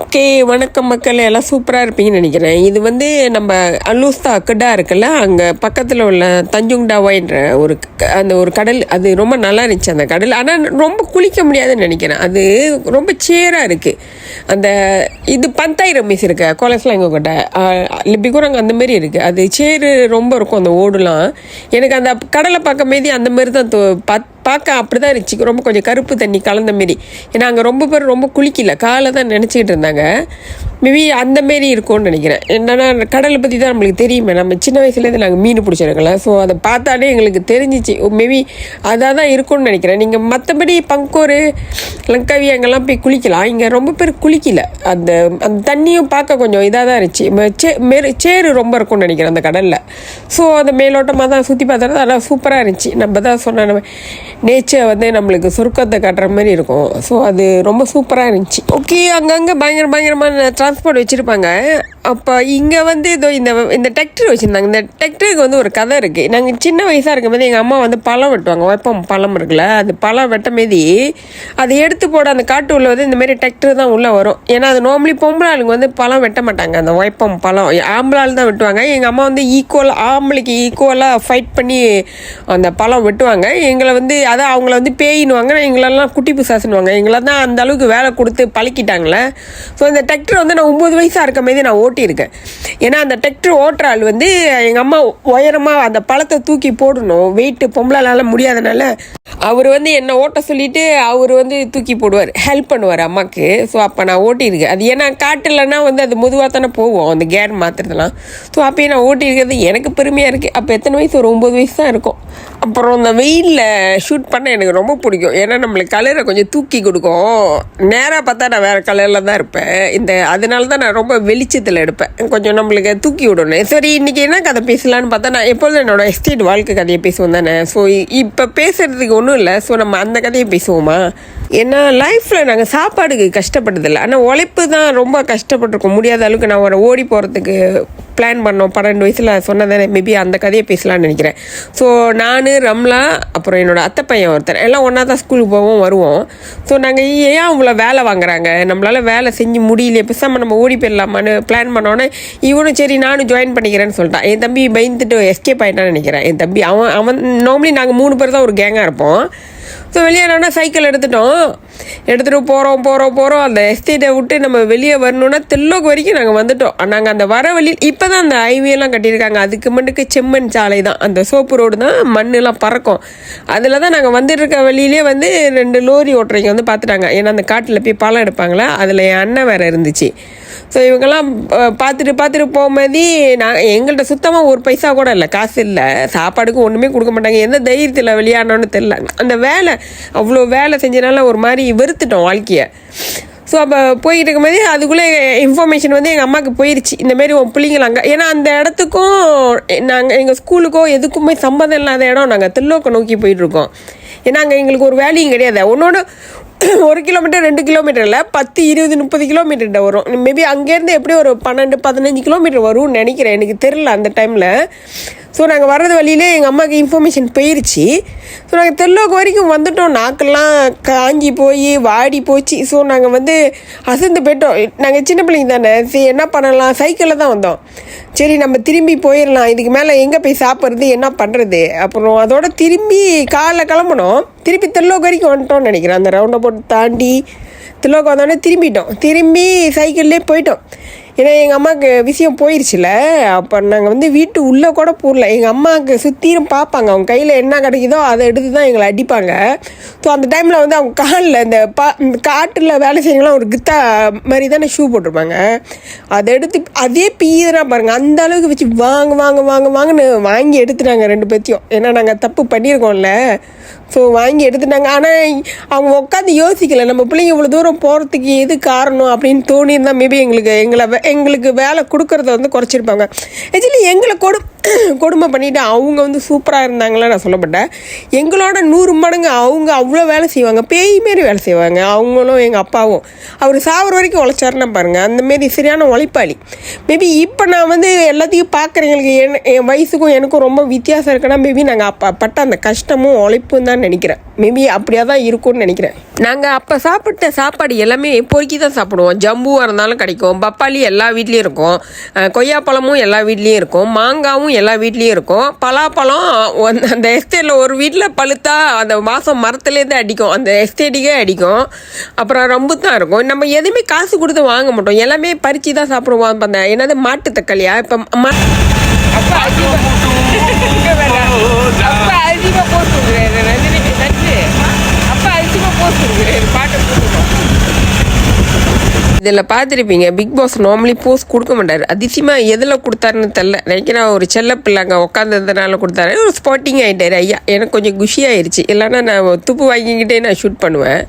Okay, வணக்கம் மக்கள். எல்லாம் சூப்பராக இருப்பீங்கன்னு நினைக்கிறேன். இது வந்து நம்ம அல்லூஸ்தா அக்கடா இருக்குல்ல, அங்கே பக்கத்தில் உள்ள தஞ்சுங்டாவாய்ன்ற ஒரு கடல். அது ரொம்ப நல்லா இருந்துச்சு அந்த கடல். ஆனால் ரொம்ப குளிக்க முடியாதுன்னு நினைக்கிறேன். அது ரொம்ப சேராக இருக்குது. அந்த இது பந்தாய் ரமீஸ் இருக்கு கோலஸ்லாம் எங்கள் கிட்ட லிபிகுரங்க அந்த மாரி இருக்குது. அது சேரு ரொம்ப இருக்கும் அந்த ஓடுலாம். எனக்கு அந்த கடலை பார்க்க மீதி அந்த மாதிரி தான் பார்க்க அப்படி தான் இருந்துச்சு. ரொம்ப கொஞ்சம் கருப்பு தண்ணி கலந்த மாரி. ஏன்னா அங்கே ரொம்ப பேர் ரொம்ப குளிக்கல, காலை தான் நினச்சிக்கிட்டு இருந்தாங்க. மேபி அந்த மாரி இருக்கும்னு நினைக்கிறேன். என்னென்னா கடலை பற்றி தான் நம்மளுக்கு தெரியுமே, நம்ம சின்ன வயசுலேருந்து நாங்கள் மீன் பிடிச்சிருக்கல. ஸோ அதை பார்த்தாலே எங்களுக்கு தெரிஞ்சிச்சு மேபி அதாக தான் இருக்கும்னு நினைக்கிறேன். நீங்கள் மற்றபடி பங்கோரு லங்காவி அங்கெல்லாம் போய் குளிக்கலாம். இங்கே ரொம்ப பேர் குளிக்கல. அந்த அந்த தண்ணியும் பார்க்க கொஞ்சம் இதாக தான் இருந்துச்சு. சேரு ரொம்ப இருக்கும்னு நினைக்கிறேன் அந்த கடலில். ஸோ அந்த மேலோட்டமாக தான் சுற்றி பார்த்தா அதெல்லாம் சூப்பராக இருந்துச்சு. நம்ம தான் சொன்ன நேச்சர் வந்து நம்மளுக்கு சொர்க்கத்தை காட்டுற மாதிரி இருக்கும். ஸோ அது ரொம்ப சூப்பராக இருந்துச்சு. ஓகே, அங்கங்கே பயங்கரமான டிரான்ஸ்போர்ட் வச்சுருப்பாங்க. அப்போ இங்கே வந்து இதோ இந்த டிராக்டர் வச்சுருந்தாங்க. இந்த டிராக்டருக்கு வந்து ஒரு கதை இருக்குது. நாங்கள் சின்ன வயசாக இருக்கும்போது எங்கள் அம்மா வந்து பழம் வெட்டுவாங்க. வைப்பம் பழம் இருக்குல்ல, அது பழம் வெட்ட மீதி அதை எடுத்து போட அந்த காட்டு உள்ள வந்து இந்தமாரி டிராக்டர் தான் உள்ளே வரும். ஏன்னா அது நார்மலி பொம்பளை ஆளுங்க வந்து பழம் வெட்ட மாட்டாங்க. அந்த வைப்பம் பழம் ஆம்பளால் தான் வெட்டுவாங்க. எங்கள் அம்மா வந்து ஆம்பளைக்கு ஈக்குவலாக ஃபைட் பண்ணி அந்த பழம் வெட்டுவாங்க. எங்களை வந்து அதான் அவங்கள வந்து பேயினுவாங்க, எங்களெல்லாம் குட்டி புசாசுன்னுவாங்க. எங்களை தான் அந்த அளவுக்கு வேலை கொடுத்து பழக்கிட்டாங்களே. ஸோ இந்த டிராக்டர் வந்து நான் 9 வயசாக இருக்க மீது நான் ஓட்டியிருக்கேன். ஏன்னா அந்த டிராக்டர் ஓட்டுற ஆள் வந்து எங்கள் அம்மா உயரமாக அந்த பழத்தை தூக்கி போடணும். வெயிட்டு பொம்பளால முடியாதனால அவர் வந்து என்னை ஓட்ட சொல்லிட்டு அவர் வந்து தூக்கி போடுவார், ஹெல்ப் பண்ணுவார் அம்மாவுக்கு. ஸோ அப்போ நான் ஓட்டியிருக்கேன். அது ஏன்னா காட்டிலன்னா வந்து அது மெதுவாக தானே போவோம் அந்த கேர் மாற்றுறதுலாம். ஸோ அப்போயே நான் ஓட்டியிருக்கிறது எனக்கு பெருமையாக இருக்குது. அப்போ எத்தனை வயசு? ஒரு 9 வயசு தான் இருக்கும். அப்புறம் இந்த வெயிலில் ஷூட் பண்ண எனக்கு ரொம்ப பிடிக்கும். ஏன்னா நம்மளுக்கு கலரை கொஞ்சம் தூக்கி கொடுக்கும். நேராக பார்த்தா நான் வேறு கலரில் தான் இருப்பேன். அதனால தான் நான் ரொம்ப வெளிச்சத்தில் எடுப்பேன். கொஞ்சம் நம்மளுக்கு தூக்கி விடணும். சரி, இன்றைக்கி என்ன கதை பேசலான்னு பார்த்தா, நான் எப்பொழுதும் என்னோடய எஸ்டேட் வாழ்க்கை கதையை பேசுவோம் தானே. ஸோ இப்போ பேசுகிறதுக்கு ஒன்றும் இல்லை. ஸோ நம்ம அந்த கதையை பேசுவோமா? ஏன்னா லைஃப்பில் நாங்கள் சாப்பாடுக்கு கஷ்டப்பட்டதில்லை, ஆனால் உழைப்பு தான் ரொம்ப கஷ்டப்பட்டுருக்கோம். முடியாத அளவுக்கு நான் ஒரு ஓடி போகிறதுக்கு பிளான் பண்ணோம் 12 வயசில் சொன்னதானே. மேபி அந்த கதையை பேசலான்னு நினைக்கிறேன். ஸோ நான், ரம்லா, அப்புறம் என்னோடய அத்தை பையன் ஒருத்தர் எல்லாம் ஒன்றா தான் ஸ்கூலுக்கு போவோம் வருவோம். ஸோ நாங்கள் ஏன் அவங்கள வேலை வாங்குறாங்க, நம்மளால் வேலை செஞ்சு முடியலையே, பேசாமல் நம்ம ஓடி போயிடலாமான்னு பிளான் பண்ணோன்னே இவனும் சரி நானும் ஜாயின் பண்ணிக்கிறேன்னு சொல்லிட்டான். என் தம்பி பயந்துட்டு எஸ்கேப் ஆகிட்டான்னு நினைக்கிறேன். என் தம்பி அவன் நார்மலி நாங்கள் 3 பேர் தான் ஒரு கேங்காக இருப்போம். ஸோ வெளியேறோன்னா சைக்கிள் எடுத்துகிட்டு போகிறோம். அந்த எஸ்டேட்டை விட்டு நம்ம வெளியே வரணுன்னா தெல்லோக்கு வரைக்கும் நாங்கள் வந்துட்டோம். நாங்கள் அந்த வர வழியில் இப்போ தான் அந்த ஹைவேலாம் கட்டியிருக்காங்க. அதுக்கு மட்டுக்கு செம்மண் சாலை தான், அந்த சோப்பு ரோடு தான், மண்ணெலாம் பறக்கும். அதில் தான் நாங்கள் வந்துட்டு இருக்க வழியிலே வந்து 2 லோரி ஓட்டுறவங்க வந்து பார்த்துட்டாங்க. ஏன்னா அந்த காட்டில் போய் பழம் எடுப்பாங்களா, அதில் என் அண்ணன் வேறு இருந்துச்சு. ஸோ இவங்கெல்லாம் பார்த்துட்டு போகும்போது எங்கள்கிட்ட சுத்தமாக ஒரு பைசா கூட இல்லை, காசு இல்லை, சாப்பாடுக்கு ஒன்றுமே கொடுக்க மாட்டாங்க. எந்த தைரியத்தில் விளையாடணும்னு தெரில. அந்த வேலை அவ்வளோ வேலை செஞ்சனால ஒரு மாதிரி வெறுத்துட்டோம் வாழ்க்கையை. ஸோ அப்போ போய்கிட்டு இருக்கும்போது அதுக்குள்ளே இன்ஃபர்மேஷன் வந்து எங்கள் அம்மாவுக்கு போயிடுச்சு, இந்தமாரி உன் பிள்ளைங்களாங்க. ஏன்னா அந்த இடத்துக்கும் எங்கள் ஸ்கூலுக்கோ எதுக்குமே சம்மந்தம் இல்லாத இடம். நாங்கள் தில்லோக்கை நோக்கி போயிட்டுருக்கோம். ஏன்னா அங்கே எங்களுக்கு ஒரு வேலையும் கிடையாது. ஒன்றோட 1 கிலோமீட்டர் 2 கிலோமீட்டரில் 10, 20, 30 கிலோமீட்டர்கிட்ட வரும். மேபி அங்கேருந்து எப்படி ஒரு 12, 15 கிலோமீட்டர் வரும்னு நினைக்கிறேன், எனக்கு தெரில அந்த டைமில். ஸோ நாங்கள் வர்றது வழியிலே எங்கள் அம்மாவுக்கு இன்ஃபர்மேஷன் போயிடுச்சு. ஸோ நாங்கள் தெல்லோக்கு வரைக்கும் வந்துட்டோம். நாக்கெல்லாம் காஞ்சி போய் வாடி போச்சு. ஸோ நாங்கள் வந்து அசந்து போயிட்டோம். நாங்கள் சின்ன பிள்ளைங்க தானே, சரி என்ன பண்ணலாம், சைக்கிளில் தான் வந்தோம். சரி நம்ம திரும்பி போயிடலாம், இதுக்கு மேலே எங்கே போய் சாப்பிட்றது, என்ன பண்ணுறது. அப்புறம் அதோட திரும்பி காலைல கிளம்பணும். திருப்பி தெல்லோக்கு வரைக்கும் வந்துட்டோம்னு நினைக்கிறேன். அந்த ரவுண்டை போட்டு தாண்டி தெல்லோக்கு வந்தோடனே திரும்பி சைக்கிள்லேயே போயிட்டோம். ஏன்னா எங்கள் அம்மாவுக்கு விஷயம் போயிடுச்சுல. அப்போ நாங்கள் வந்து வீட்டு உள்ளே கூட போடல. எங்கள் அம்மாவுக்கு சுற்றியும் பார்ப்பாங்க, அவங்க கையில் என்ன கிடைக்குதோ அதை எடுத்து தான் எங்களை அடிப்பாங்க. ஸோ அந்த டைமில் வந்து அவங்க காலில் இந்த காட்டில் வேலை செய்யலாம் ஒரு கித்தா மாதிரி தானே ஷூ போட்டிருப்பாங்க. அதை எடுத்து அதே பீதுனா பாருங்கள், அந்த அளவுக்கு வச்சு வாங்குன்னு வாங்கி எடுத்துட்டாங்க 2 பேர்த்தையும். ஏன்னா நாங்கள் தப்பு பண்ணியிருக்கோம்ல. ஸோ வாங்கி எடுத்துட்டாங்க. ஆனால் அவங்க உட்காந்து யோசிக்கலை, நம்ம பிள்ளைங்க இவ்வளோ தூரம் போகிறதுக்கு எது காரணம் அப்படின்னு தோணியிருந்தால் மேபி எங்களுக்கு வேலை கொடுக்கறத வந்து குறைச்சிருப்பாங்க. ஆக்சுவலி எங்களை கொடுமை பண்ணிவிட்டு அவங்க வந்து சூப்பராக இருந்தாங்களா நான் சொல்லப்பட்டேன். எங்களோட 100 மடங்கு அவங்க அவ்வளோ வேலை செய்வாங்க, பேய் மாரி வேலை செய்வாங்க. அவங்களும் எங்கள் அப்பாவும் அவர் சாகிற வரைக்கும் உழைச்சாருன்னா பாருங்கள், அந்தமாரி சரியான உழைப்பாளி. மேபி இப்போ நான் வந்து எல்லாத்தையும் பார்க்குறவங்களுக்கு என் வயசுக்கும் எனக்கும் ரொம்ப வித்தியாசம் இருக்குன்னா மேபி நாங்கள் அப்போ பட்ட அந்த கஷ்டமும் உழைப்பும் தான் நினைக்கிறேன். மேபி அப்படியே தான் இருக்கும்னு நினைக்கிறேன். நாங்கள் அப்போ சாப்பிட்ட சாப்பாடு எல்லாமே பொறுக்கி தான் சாப்பிடுவோம். ஜம்புவாக இருந்தாலும் கிடைக்கும், பப்பாளி எல்லா வீட்லேயும் இருக்கும், கொய்யாப்பழமும் எல்லா வீட்லேயும் இருக்கும், மாங்காவும் எல்லா வீட்லேயும் இருக்கும், பலாப்பழம் அந்த எஸ்டேட்டில் ஒரு வீட்டில் பழுத்தா அந்த மாதம் மரத்துலேருந்து அடிக்கும், அந்த எஸ்டேட்டுக்கே அடிக்கும். அப்புறம் ரொம்ப தான் இருக்கும். நம்ம எதுவுமே காசு கொடுத்து வாங்க மாட்டோம், எல்லாமே பறித்து தான் சாப்பிடுவோம். அந்த என்னது மாட்டு தக்காளியா இப்போ அப்பா அதிகமாக போட்டுருக்குறேன் ரஜினிக்கு நச்சு, அப்பா அதிகமாக போட்டுருக்குறேன் பாட்டை போட்டுருக்கோம். இதில் பார்த்துருப்பீங்க, பிக் பாஸ் நார்மலி போஸ்ட் கொடுக்க மாட்டார். அதிசயமாக எதில் கொடுத்தாருன்னு தெரில, நினைக்கிறேன் ஒரு செல்ல பிள்ளைங்க உட்காந்துருந்தனால கொடுத்தாரு. ஒரு ஸ்பாட்டிங் ஆகிட்டார் ஐயா. எனக்கு கொஞ்சம் குஷி ஆயிடுச்சு, இல்லைன்னா நான் துப்பு வாங்கிக்கிட்டே நான் ஷூட் பண்ணுவேன்.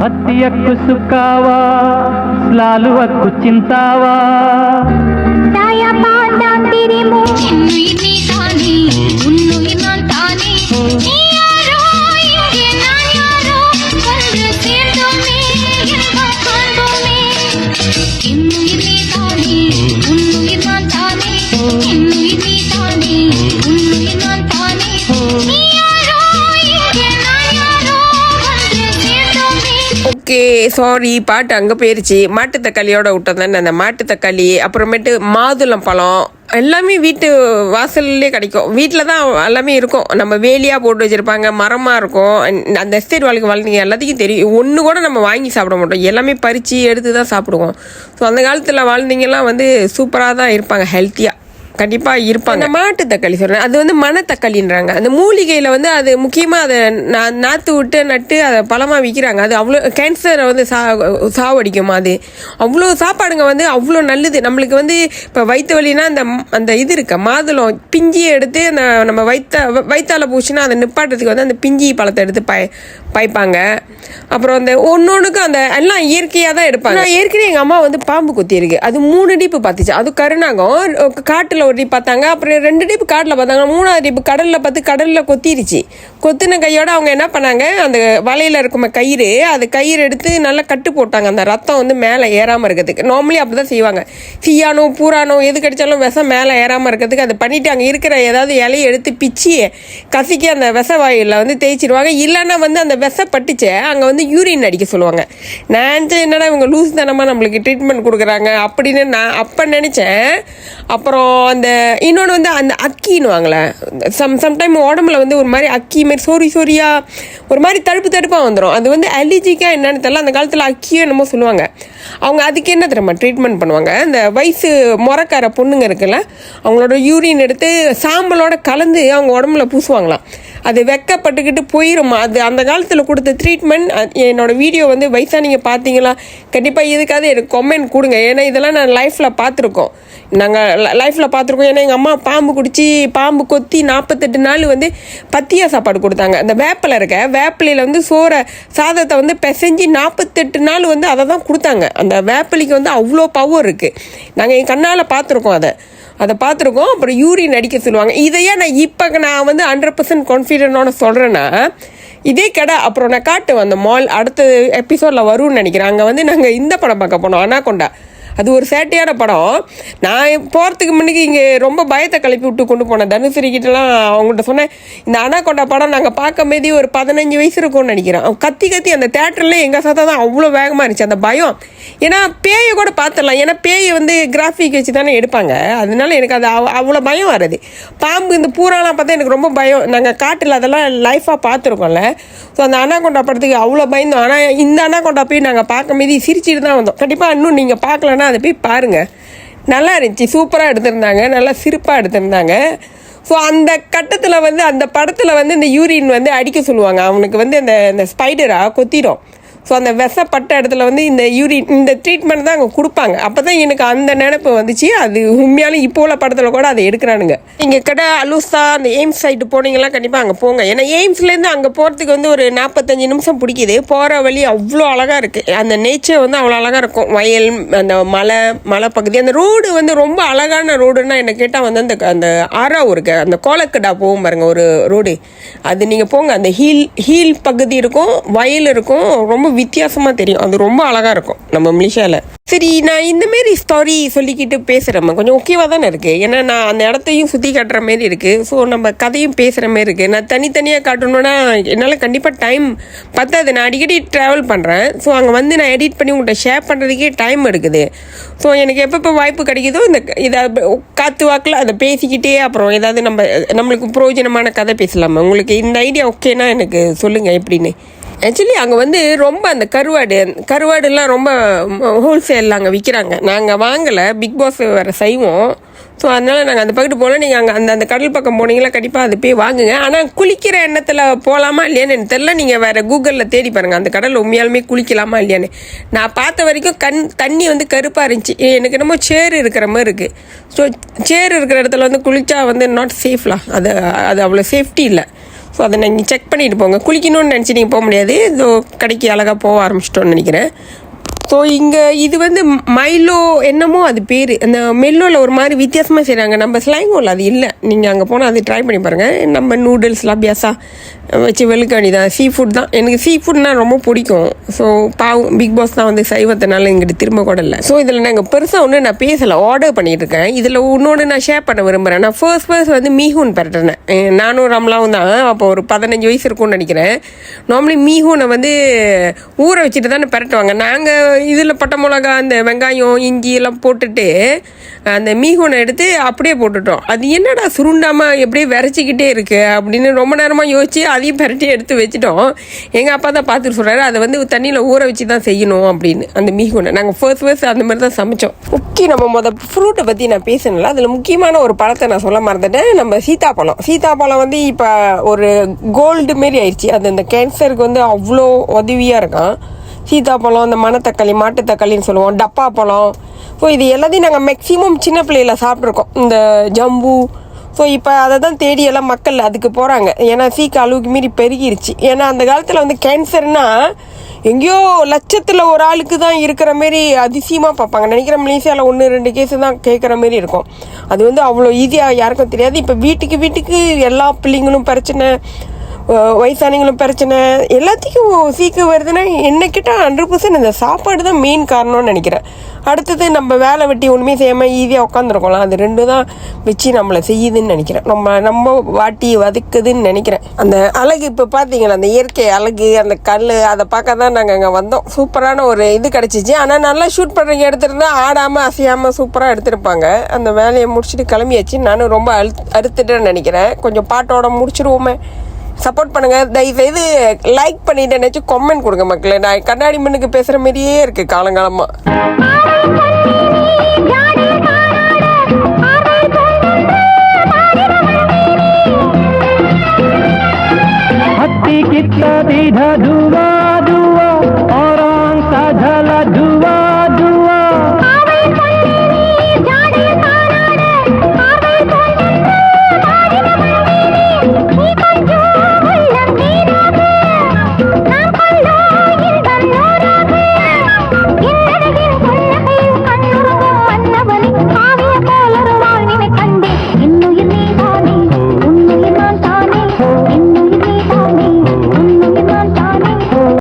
హత్యకు సుఖావా స్లాలువకు చింతావా దయపాదా తిరిము నిన్ని తాని ఉన్నుయి நான் தானே நீ யாரோ இங்கே நான் யாரோ வந்து சேர்ந்தோமே இன்பம் காண்போமே இன்னுயிர் நீ தானே உன்னுயிர் நான் தானே இன்னுயிர் நீ தானே உன்னுயிர் நான் தானே நீ ஓகே சாரி, பாட்டு அங்கே போயிடுச்சு. மாட்டு தக்காளியோட விட்டோம் தானே. அந்த மாட்டு தக்காளி அப்புறமேட்டு மாதுளம் பழம் எல்லாமே வீட்டு வாசல்லே கிடைக்கும். வீட்டில் தான் எல்லாமே இருக்கும். நம்ம வேலியாக போட்டு வச்சுருப்பாங்க, மரமாக இருக்கும். அந்த எஸ்டேட் வாழ்க்கை வாழ்ந்தீங்க எல்லாத்துக்கும் தெரியும். ஒன்று கூட நம்ம வாங்கி சாப்பிட மாட்டோம், எல்லாமே பறித்து எடுத்து தான் சாப்பிடுவோம். ஸோ அந்த காலத்தில் வாழ்ந்தீங்கலாம் வந்து சூப்பராக தான் இருப்பாங்க, ஹெல்த்தியாக கண்டிப்பாக இருப்பாங்க. மாட்டு தக்காளி சொல்கிறேன், அது வந்து மணத்தக்காளின்றாங்க. அந்த மூலிகையில் வந்து அது முக்கியமாக அதை நாற்று விட்டு நட்டு அதை பழமாக விற்கிறாங்க. அது அவ்வளோ கேன்சரை வந்து சாவடிக்குமா. அது அவ்வளோ சாப்பாடுங்க வந்து அவ்வளோ நல்லது நம்மளுக்கு. வந்து இப்போ வயிற்று வலினா அந்த இது இருக்க மாதுளம் பிஞ்சியை எடுத்து அந்த நம்ம வயிற்றால பூச்சினா அதை நிப்பாட்டுறதுக்கு வந்து அந்த பிஞ்சி பழத்தை எடுத்து பாய்ப்பாங்க. அப்புறம் அந்த ஒன்னொன்றுக்கும் அந்த எல்லாம் இயற்கையாக தான் எடுப்பாங்க. நான் ஏற்கனவே எங்கள் அம்மா வந்து பாம்பு கொத்தி இருக்கு, அது 3 டீப்பு பார்த்துச்சு. அது கருநாகம் காட்டில் ஒரு டீப் பார்த்தாங்க, அப்புறம் 2 டீப்பு காட்டில் பார்த்தாங்க, 3ஆவது டீப்பு கடலில் பார்த்து கடலில் கொத்திருச்சு. கொத்தின கையோட அவங்க என்ன பண்ணாங்க, அந்த வலையில் இருக்கும் கயிறு, அது கயிறு எடுத்து நல்லா கட்டு போட்டாங்க, அந்த ரத்தம் வந்து மேலே ஏறாமல் இருக்கிறதுக்கு. நார்மலி அப்படி தான் செய்வாங்க. தீயானோ பூரானோ எது கிடைச்சாலும் விஷம் மேலே ஏறாமல் இருக்கிறதுக்கு அது பண்ணிவிட்டு அங்கே இருக்கிற ஏதாவது இலையை எடுத்து பிச்சு கசிக்கி அந்த விஷ வாயில் வந்து தேய்ச்சிடுவாங்க. இல்லைன்னா வந்து அந்த விஷ பட்டுச்சு அங்கே வந்து யூரின் அடிக்க சொல்லுவாங்க. நான் என்னடா இவங்க லூஸ் தனமாக நம்மளுக்கு ட்ரீட்மெண்ட் கொடுக்குறாங்க அப்படின்னு நான் அப்போ நினச்சேன். அப்புறம் அந்த இன்னொன்று வந்து அந்த அக்கின்னுவாங்களே, சம்டைம் உடம்புல வந்து ஒரு மாதிரி அக்கி மாதிரி சோரியாக ஒரு மாதிரி தடுப்பாக வந்துடும். அது வந்து அலர்ஜிக்காக என்னன்னு தெரியல. அந்த காலத்தில் அக்கியோ என்னமோ சொல்லுவாங்க. அவங்க அதுக்கு என்ன தெரியுமா ட்ரீட்மெண்ட் பண்ணுவாங்க, இந்த வயசு முறக்கார பொண்ணுங்க இருக்குல்ல, அவங்களோட யூரின் எடுத்து சாம்பலோட கலந்து அவங்க உடம்புல பூசுவாங்களாம். அது வெக்கப்பட்டுக்கிட்டு போயிடுமா. அது அந்த காலத்தில் கொடுத்த ட்ரீட்மெண்ட். என்னோடய வீடியோ வந்து வயசாக பார்த்தீங்களா, கண்டிப்பாக இதுக்காக எனக்கு கமெண்ட் கொடுங்க. ஏன்னா இதெல்லாம் நான் லைஃப்பில் பார்த்துருக்கோம், நாங்கள் லைஃப்பில் பார்த்துருக்கோம். ஏன்னா எங்கள் அம்மா பாம்பு கொத்தி 48 நாள் வந்து பத்தியா சாப்பாடு கொடுத்தாங்க. அந்த வேப்பிலை வேப்பிலையில் வந்து சாதத்தை வந்து பிசைஞ்சு 48 நாள் வந்து அதை தான் கொடுத்தாங்க. அந்த வேப்பிலைக்கு வந்து அவ்வளோ பவர் இருக்குது. நாங்கள் என் கண்ணால் பார்த்துருக்கோம், அதை பார்த்துருக்கோம். அப்புறம் யூரின் அடிக்க சொல்லுவாங்க. இதையே நான் வந்து 100% கான்ஃபிடென்ட்டோட சொல்கிறேன்னா, இதே கடை அப்புறம் நான் காட்டுவேன். அந்த மால் அடுத்த எபிசோடில் வரும்னு நினைக்கிறேன். அங்கே வந்து நாங்கள் இந்த படம் பார்க்க போனோம், அனாகொண்டா. அது ஒரு சேட்டையான படம். நான் போகிறதுக்கு முன்னாடி இங்கே ரொம்ப பயத்தை கிளப்பி விட்டு கொண்டு போனேன். தனுசரிக்கிட்டலாம் அவங்கள்ட்ட சொன்னேன், இந்த அனாகொண்டா படம் நாங்கள் பார்க்கும்போது ஒரு 15 வயசு இருக்கும்னு நினைக்கிறேன். கத்தி அந்த தேட்டரில் எங்கள் சத்தம் தான் அவ்வளோ வேகமாக இருந்துச்சு அந்த பயம். ஏன்னா பேயை கூட பார்த்துடலாம், ஏன்னா பேயை வந்து கிராஃபிக் வச்சு தானே எடுப்பாங்க, அதனால எனக்கு அது அவ்வளோ பயம் வருது. பாம்பு இந்த பூராலாம் பார்த்தா எனக்கு ரொம்ப பயம். நாங்கள் காட்டில் அதெல்லாம் லைஃபாக பார்த்துருக்கோம்ல. ஸோ அந்த அனாகொண்டா படத்துக்கு அவ்வளோ பயந்தோம். ஆனால் இந்த அனாகொண்டா போய் நாங்கள் பார்க்கும்போது சிரிச்சிட்டு தான் வந்தோம். கண்டிப்பாக இன்னும் நீங்கள் பார்க்கலன்னா அதை போய் பாருங்கள், நல்லா இருந்துச்சு, சூப்பராக எடுத்திருந்தாங்க, நல்லா சிறப்பாக எடுத்திருந்தாங்க. ஸோ அந்த கட்டத்தில் வந்து அந்த படத்தில் வந்து இந்த யூரின் வந்து அடிக்க சொல்லுவாங்க. அவனுக்கு வந்து அந்த ஸ்பைடராக கொத்திடும். ஸோ அந்த விஷப்பட்ட இடத்துல வந்து இந்த இந்த ட்ரீட்மெண்ட் தான் அங்கே கொடுப்பாங்க. அப்போ தான் எனக்கு அந்த நினைப்பு வந்துச்சு. அது உண்மையாலும் இப்போ உள்ள படத்தில் கூட அதை எடுக்கிறானுங்க. நீங்கள் கடை அலூஸ்தா அந்த எய்ம்ஸ் சைட்டு போனீங்கன்னா கண்டிப்பாக அங்கே போங்க. ஏன்னா எய்ம்ஸ்லேருந்து அங்கே போகிறதுக்கு வந்து ஒரு 45 நிமிஷம் பிடிக்குது. போகிற வழி அவ்வளோ அழகாக இருக்குது. அந்த நேச்சர் வந்து அவ்வளோ அழகாக இருக்கும். வயல், அந்த மலை பகுதி, அந்த ரோடு வந்து ரொம்ப அழகான ரோடுன்னா என்ன கேட்டால் வந்து அந்த ஆறாவும் இருக்கு, அந்த கோலக்கடா போகும் பாருங்க ஒரு ரோடு, அது நீங்கள் போங்க. அந்த ஹீல் பகுதி இருக்கும், வயல் இருக்கும், ரொம்ப வித்தியாசமாக தெரியும். அது ரொம்ப அழகாக இருக்கும் நம்ம மலேசியாவில். சரி, நான் இந்தமாரி ஸ்டோரி சொல்லிக்கிட்டு பேசுகிறேம்மா கொஞ்சம் ஓகேவாக தானே இருக்குது. ஏன்னா நான் அந்த இடத்தையும் சுற்றி காட்டுற மாரி இருக்குது. ஸோ நம்ம கதையும் பேசுகிற மாரி இருக்குது. நான் தனித்தனியாக காட்டணுன்னா என்னால் கண்டிப்பாக டைம் பத்தாது. நான் அடிக்கடி ட்ராவல் பண்ணுறேன். ஸோ அங்கே வந்து நான் எடிட் பண்ணி உங்கள்கிட்ட ஷேர் பண்ணுறதுக்கே டைம் எடுக்குது. ஸோ எனக்கு எப்பப்போ வாய்ப்பு கிடைக்குதோ இதை காற்று வாக்கில் அதை பேசிக்கிட்டே அப்புறம் ஏதாவது நம்மளுக்கு பிரயோஜனமான கதை பேசலாமா? உங்களுக்கு இந்த ஐடியா ஓகேனா எனக்கு சொல்லுங்கள் எப்படின்னு. ஆக்சுவலி அங்கே வந்து ரொம்ப அந்த கருவாடுலாம் ரொம்ப ஹோல்சேலில் அங்கே விற்கிறாங்க. நாங்கள் வாங்கலை, பிக் பாஸ் வேறு செய்வோம். ஸோ அதனால் நாங்கள் அந்த பக்கத்து போனால் நீங்கள் அங்கே அந்த கடல் பக்கம் போனீங்களா கண்டிப்பாக அது போய் வாங்குங்க. ஆனால் குளிக்கிற எண்ணத்தில் போகலாமா இல்லையான்னு எனக்கு தெரியல. நீங்கள் வேறு கூகுளில் தேடி பாருங்கள் அந்த கடல் உண்மையாலுமே குளிக்கலாமா இல்லையான்னு. நான் பார்த்த வரைக்கும் தண்ணி வந்து கருப்பாக இருந்துச்சு. எனக்கு என்னமோ சேர் இருக்கிற மாதிரி இருக்குது. ஸோ சேர் இருக்கிற இடத்துல வந்து குளித்தா வந்து நாட் சேஃப்லாம், அது அவ்வளோ சேஃப்டி இல்லை. ஸோ அதை நீங்கள் செக் பண்ணிட்டு போங்க. குளிக்கணும்னு நினச்சி நீங்கள் போக முடியாது. இதோ கடைக்கு அழகாக போக ஆரம்பிச்சிட்டோன்னு நினைக்கிறேன். ஸோ இங்கே இது வந்து மைலோ என்னமோ அது பேர். அந்த மெல்லோவில் ஒரு மாதிரி வித்தியாசமாக செய்கிறாங்க. நம்ம ஸ்லாங்கோவில் அது இல்லை. நீங்கள் அங்கே போனால் அது ட்ரை பண்ணி பாருங்கள். நம்ம நூடுல்ஸ் லபியாசா வச்சு வெளுக்காணி தான், சீ ஃபுட் தான். எனக்கு சீ ஃபுட்னால் ரொம்ப பிடிக்கும். ஸோ பிக் பாஸ் தான் வந்து சைவத்தினால எங்கிட்ட திரும்ப கூட இல்லை. ஸோ இதில் நாங்கள் பெருசாக ஒன்று நான் பேசலை, ஆர்டர் பண்ணிகிட்டு இருக்கேன். இதில் இன்னொன்று நான் ஷேர் பண்ண விரும்புகிறேன். நான் ஃபர்ஸ்ட் வந்து மீஹூன் பெரட்டினேன். நானும் ரம்லாவும் தான். அப்போ ஒரு 15 வயசு இருக்கும்னு நினைக்கிறேன். நார்மலி மீஹூனை வந்து ஊற வச்சுட்டு தானே பெரட்டுவாங்க. நாங்கள் இதில் பட்டை மிளகா, அந்த வெங்காயம், இஞ்சி எல்லாம் போட்டுட்டு அந்த மீஹூனை எடுத்து அப்படியே போட்டுட்டோம். அது என்னடா சுருண்டாமல் எப்படியே விரைச்சிக்கிட்டே இருக்குது அப்படின்னு ரொம்ப நேரமாக யோசிச்சு அதையும் பெரட்டி எடுத்து வச்சுட்டோம். எங்கள் அப்பா தான் பார்த்துட்டு சொல்கிறாரு, அதை வந்து தண்ணியில் ஊற வச்சு தான் செய்யணும் அப்படின்னு. அந்த மீஹூனை நாங்கள் ஃபர்ஸ்ட் அந்த மாதிரி தான் சமைச்சோம். ஓகே, நம்ம ஃப்ரூட்டை பற்றி நான் பேசணும்ல, அதில் முக்கியமான ஒரு பழத்தை நான் சொல்ல மறந்துட்டேன். நம்ம சீத்தாப்பழம் வந்து இப்போ ஒரு கோல்டு மாரி ஆயிடுச்சு. அது இந்த கேன்சருக்கு வந்து அவ்வளோ உதவியாக இருக்கான். சீத்தாப்பழம், இந்த மணத்தக்காளி, மாட்டுத்தக்காளின்னு சொல்லுவோம், டப்பா பழம். ஸோ இது எல்லாத்தையும் நாங்கள் மேக்ஸிமம் சின்ன பிள்ளையில சாப்பிட்ருக்கோம், இந்த ஜம்பு. ஸோ இப்போ அதை தான் தேடி எல்லாம் மக்கள் அதுக்கு போகிறாங்க. ஏன்னா சீக்கு அளவுக்கு மீறி பெருகிருச்சு. ஏன்னா அந்த காலத்தில் வந்து கேன்சர்னா எங்கேயோ லட்சத்தில் ஒரு ஆளுக்கு தான் இருக்கிற மாரி அதிசயமாக பார்ப்பாங்க. நினைக்கிறேன் மலேசியாவில் 1-2 கேஸு தான் கேட்குற மாரி இருக்கும். அது வந்து அவ்வளோ ஈஸியாக யாருக்கும் தெரியாது. இப்போ வீட்டுக்கு எல்லா பிள்ளைங்களும் பிரச்சனை, வயசானங்களும் பிரச்சனை, எல்லாத்துக்கும் சீக்கு வருதுன்னா என்ன கேட்டால் 100% இந்த சாப்பாடு தான் மெயின் காரணம்னு நினைக்கிறேன். அடுத்தது நம்ம வேலை வெட்டி ஒன்றுமே செய்யாமல் ஈஸியாக உட்காந்துருக்கலாம். அது 2 தான் வச்சு நம்மளை செய்யுதுன்னு நினைக்கிறேன். நம்ம வாட்டி வதக்குதுன்னு நினைக்கிறேன். அந்த அழகு இப்போ பார்த்தீங்களா, அந்த இயற்கை அழகு, அந்த கல், அதை பார்க்க தான் நாங்கள் அங்கே வந்தோம். சூப்பரான ஒரு இது கிடச்சிச்சு. ஆனால் நல்லா ஷூட் பண்ணுறீங்க எடுத்துருந்தா ஆடாமல் அசையாமல் சூப்பராக எடுத்திருப்பாங்க. அந்த வேலையை முடிச்சுட்டு கிளம்பியாச்சு. நானும் ரொம்ப அறுத்துட்டேன்னு நினைக்கிறேன். கொஞ்சம் பாட்டோட முடிச்சிருவோமே. சப்போர்ட் பண்ணுங்கள். தயவுசெய்து லைக் பண்ணிட்டு நினச்சி கமெண்ட் கொடுங்க மக்களே. நான் கண்ணாடி மண்ணுக்கு பேசுகிற மாதிரியே இருக்குது காலங்காலமாக. हत्ती कितना दीधा धुआ